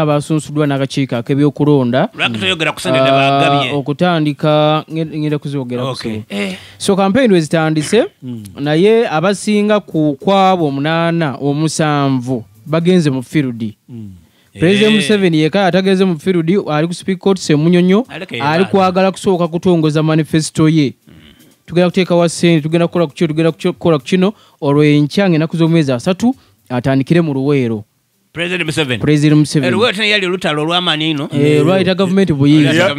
abasunsuddwa n'akakiiko ak'ebyokulonda okutandika ngenda kuzogera so campaign wezitandise naye abasinga ku kwabo 8 omusanvu bagenze mu field President Museveni yeka atageze mu field ali ku speak court Semunyonyo ali kwagala kusooka kutongoza manifesto ye tugenda kuteeka wasente tugenda kukola ku kino olw'enkyange naku z'omwezi 3 atandikire mu Luweero President Museveni. Luweero tena yali lutalo lw'amanino. Lwaita government buyinza.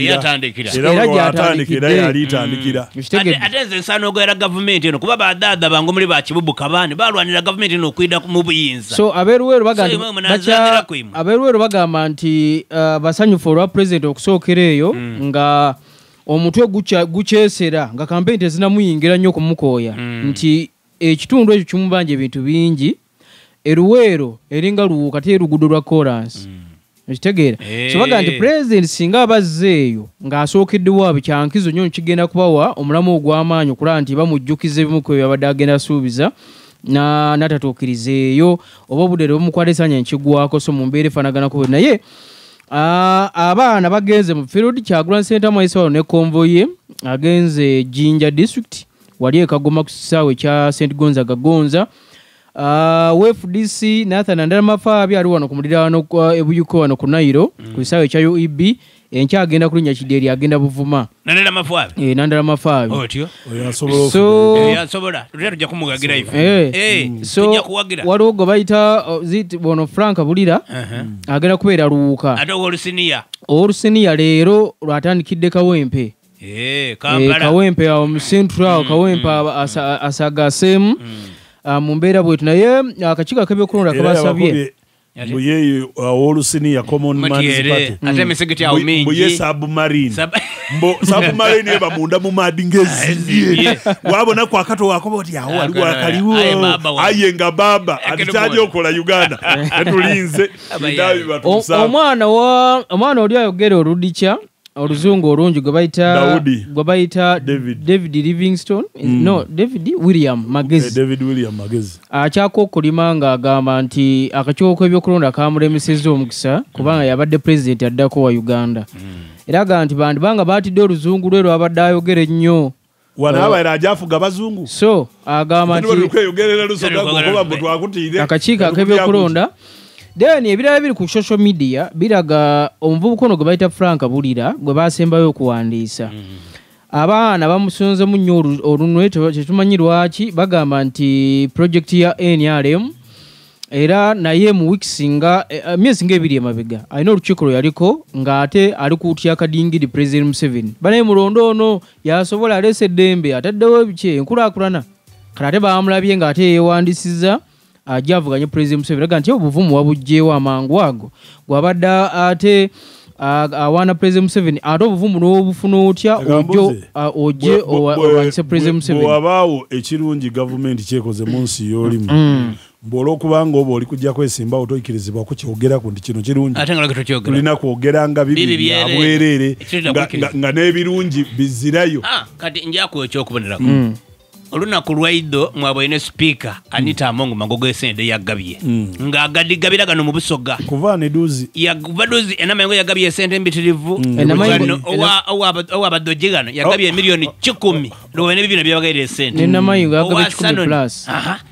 Yatandikira. Era yatandikira yali tandikira. Ate ensano ogera government eno kuba badada bango muri ba kibubu kabani balwanira government eno kwida mu buyinza. So aberuweero bagamba nti basanyufu olwa president okusookera eyo nga omutwe gukyesera nga campaign tezinamuyingira nnyo kumukooya nti ekitundu ekyo kimubanja ebintu bingi Eruweero eringa luwuka te lugudo lwa chorus ekitegeera so baga nti president singa abazzeeyo ng'asookedde waabwe kyankizo nnyo kigenda kubawa omulamu ogw'amaanyi okulaba nti bamujjukiza ebimu ku byabadde agenda asuubiza n'atatuukiriza eyo oba obudde bumukwata esanya nkigwako so mu mbeera efaanaganako bwe naye abaana bagenze mu field Kyagulanyi Ssentamu Mayisawo ne convoy ye agenze Jinja district wali ekagoma ku kisaawe kya St Gonzaga Gonza WFDC Nathan Ndalamafabi ali wano ku muliraano ebuyuko wano ku Nairo ku kisaawe kya UEB enkyagenda kulinya Kideri agenda Buvuma Nandalamafabi otyo yasobola tujja kumugagira ife so waliwo gwe bayita bono Frank Bulira agenda kubeera luwuka ate olusiniya leero lwatandikidde Kawempe Kawempe awo mu Central Kawempe asagaseemu mu mbeera bwetu naye akakiiko ak'ebyokulonda kabasabye Buye olusiniya common man's party ate mesegeti awo mingi buye submarine submarine eba munda mu madingezi wabona kwa kato wako boti awo aliwo akaliwo ayenga baba atitaje okola Uganda etulinze ndabi batusa omwana oli ayogera oludikya oluzungu olungi gwe bayita David Livingstone David William Magezi akyako okulima ng'agamba nti akakiiko k'ebyokulonda kamulemesezza omukisa kubanga yabadde president addako wa Uganda era agamba nti bandibanga baatidde oluzungu lwe lwabadde ayogera ennyo wanaaba ajafuga bazungu so agamba nti akakiiko ak'ebyokulonda Then ebirala biri ku social media biraga omuvubuka ono gwe bayita Frank Bulira gwe basembayo okuwandiisa abaana bamusonze mu nnyo olunwe tetumanyi lwaki bagamba nti project ya NRM era naye mu weeks nga myezi nga ebiri emabega alina olukiiko lwe yaliko ng'ate ali kutya kadingiri President Museveni banaye mulondo ono yasobola aleese eddembe ataddewo ebiki enkulaakulana kale ate baamulabye ng'ate yeewandisiza ajavuganye President Museveni aga nti obuvumu wabujjeewo amangu ago gwabadde ate awaana President Museveni ate obuvumu n'obufuna otya ojje owanyise President Museveni bw'abaawo ekirungi gavumenti kyekoze mu nsi y'olimu bw'olwokubanga oba oli kujja kwesimbawo toyikirizibwa ku kyogeraku nti kino kirungi tulina kwogera nga bibi bya bwereere nga n'ebirungi bizirayo kati njakuwa ekyokubonerako olunaku lwaido mwabwene speaker Anita Among Magogo esende yagabye nga agadigabira gano mu Busoga kuva ne duzi yagubadozi enamengo yagabye esende mbitirivu owa abadoje gano yagabye milioni 10 lwene bibino byabagaire esende n'enamayo yagabye 10 plus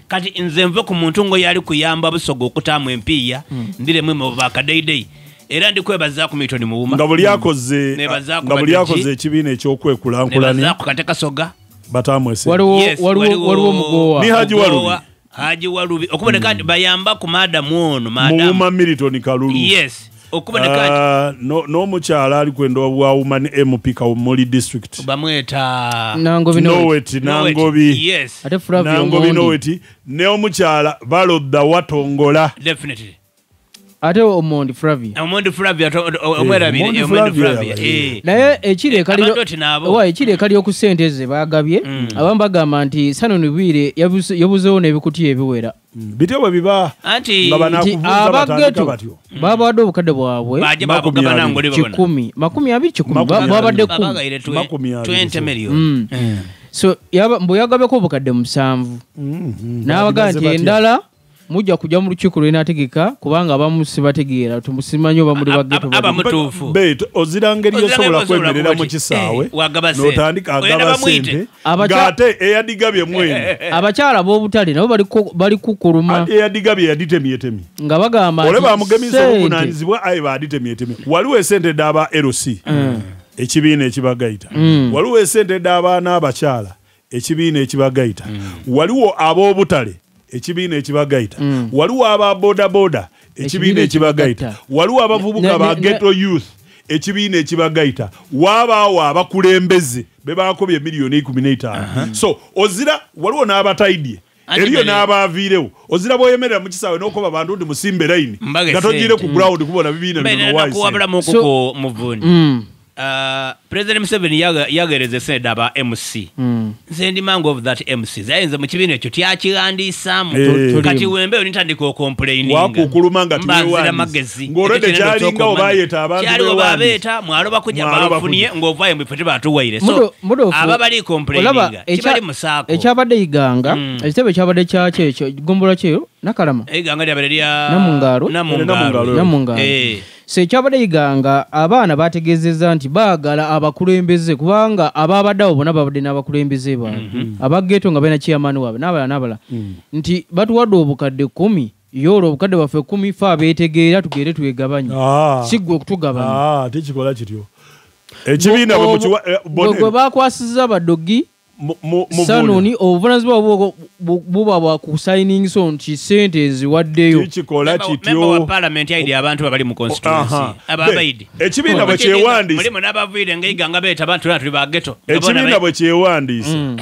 kati nze nve ku muntu ngo yali kuyamba Busoga okutamu empiya ndire mwe mu bakadaidei era ndikwebaza ku mitoni muuma nga buli akoze ekibiina eky'okwekulankulanya nebaza ku kateka soga batamwese waliwo mugowa ni Haji Walubi okuboneka nti bayamba ku madamu ono Muuma Milton Kalulu yes okuboneka nti n'omukyala ali kwenda wa woman MP Kawumuli district bamweta Nangobi yes ate Flavio Nangobi Noweti ne omukyala balodda watongola definitely ate Omondi Flavia omwerabire naye ekireka ku ssente ze bagabye abamu bagamba nti Sano Nubire yabuzeewo n'ebikutiya ebiwera bityo bwe biba nga banakuvuza batandika batyo babadde obukadde bwabwe 20 babadde 20 million so mbu yagabyeko obukadde 7 n'abaga nti endala mujja kujja mu lukiiko lwenategeka kubanga abamu sibategeera tumusimanyi oba muli bageto abamutuufu ozira ngeri yosobola kwemerera mu kisaawe n'otandika agaba sente ng'ate eyadigabye mwene abakyala b'obutale nabo bali kukuluma eyadigabye yaditemyetemye nga bagamba ole bamugemisa obuvunaanyizibwa aye baaditemyetemye waliwo esente d'aba LC ekibiina ekibagayita waliwo esente d'abaana abakyala ekibiina ekibagayita waliwo ab'obutale ekibiina ekibagayita waliwo aba bodaboda ekibiina ekibagayita waliwo abavubuka ba ghetto youth ekibiina ekibagayita wabaawo abakulembeze bebakobye miliyoni 15 so ozira waliwo n'abataidye eriyo n'abaaviirewo ozira bw'oyemerera mu kisaawe n'okuba abantu ndi musimbe layini nga togire ku ground kubona bibiina bino President Museveni yagereze sente aba MC nze ndi mango of that MC zayenze mu kibiina ekyo tyakiwandiisaamu kati wembe nitandika okomplaining wakukuluma nga tiwewandiisa ng'olwedde kyalinga obaayeta abantu kyaliwo babeeta mwalo bakujja bafunye ng'ovaayo mu ifete batuwaire so aba bali complaininga kibali musaako ekyabadde iganga ekitebe ekyabadde kyakyo ekyo gombola kyeyo nakalama iganga lyabadde lya namungaalo se ekyabadde iganga abaana bategeezezza nti baagala abakulembeze kubanga abaabadde abo bonna babadde n'abakulembeze baabwe abageeto nga balina chairman waabwe n'abalala nti batuwadde obukadde 10 yolo obukadde bwaffe 10 fe abeetegeera tugende twegabanye siggwe okutugabanya tekikola kityo ekibiina bwe bakwasizza baddogi sanoni obuvunanyizibwa buba bwa kusigning so nti sente eziwaddeyo kikola kityo member wa parliament yaidi abantu abali mu constituency ababaidi ekibiina bwe kyewandiisa mulimu n'abaviire ng'iganga beeta abantu tuli ba ghetto ekibiina bwe kyewandiisa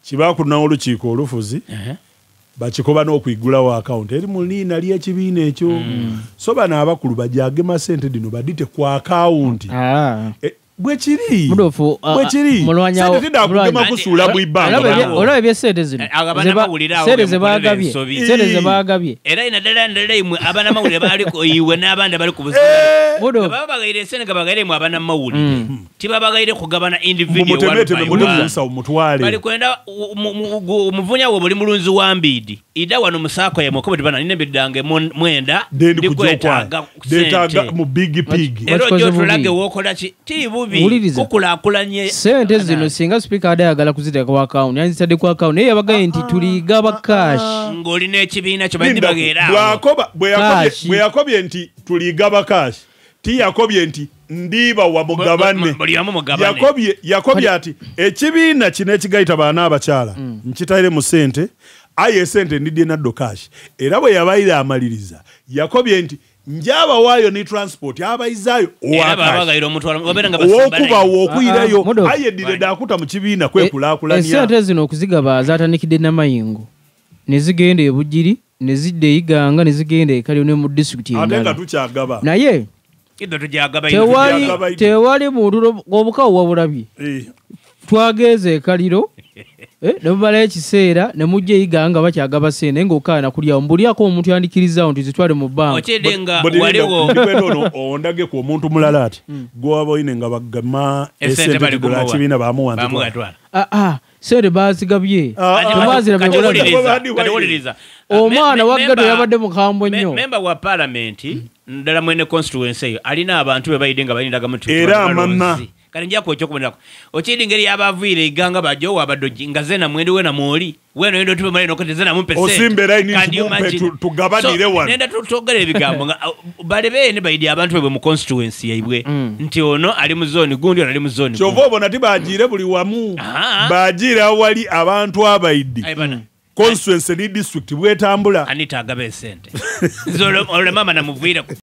kibakulina olukiiko olufuzi bakikoba n'okuyigulawo akawunti eri mu liina ly'ekibiina ekyo so bano abakulu bajagema sente dino badite ku akawunti bwekiri sente tidakugema kusuula mu ibbanga olaba ebyesente zino sente zebaagabye era inaddala ndala imwe abanamawulire baliko iwe n'abandi abali ku buzibu baba bagayire esente nga bagayire mu abanamawulire tibabagayire kugabana individual bali kwenda omuvunya we buli mulunzi wa Mbidi ida wano musaako ya mwokobe tibana nine bidange mwenda ndikwetaaga sente mu big pig era ojo tulage wokola ki tibubi kukulakulanye sente zino singa speaker adayagala kuziteeka ku account yanzitadde ku account naye yabagaye nti tuligaba cash ng'olina ekibiina kyo bandi bageera bwe yakobye nti tuligaba cash tiyakobye nti ndiba wa mugabane yakobye ati ekibiina kino ekigayita baana abakyala nkitayire mu sente aye sente ndidde naddo cash era bwe yabayire amaliriza yakobye nti njaba waayo ni transport abayizaayo okuba wokuyirayo aye dire dakuta mu kibiina kwekulakulanya esente zino okuzigaba zatandikidde namayingo nezigenda ebujiri nezidde eyiganga nezigenda ekalyo ne mu district ate nga tukyagaba naye tewali mudulo obukawo wabulabye twageze ekaliro nebumala ekiseera ne mujja eyiganga bakyagaba sente ng'okaana kulyawo mbulyako omuntu yandikirizawo nti zitwale mu banka ondage ku omuntu mulala ati gwaba oyine nga bagama esente tugula kibiina bamuwantitwala sente bazigabye omwana waggato yabadde mukambwe nnyo memba wa parliament ndala mwene constituency eyo alina abantu be bayidde nga balindaga mutu era amama kale njako ekyokubenako okiri ngeri yabaviire iganga bajo wabadoji nga zena mwende wena mwoli weno ndo tupe mali nokote zena mumpe sente osimbera ini tugabanire wano nenda tutogale ebigambo nga balebe ne bayidi abantu bwe mu constituency yaibwe nti ono ali mu zone gundi ono ali mu zone chovobo nati bajire buli wamu bajire awali abantu abayidi constituency ni district bwetambula anita agabe sente zolo ole mama namuviira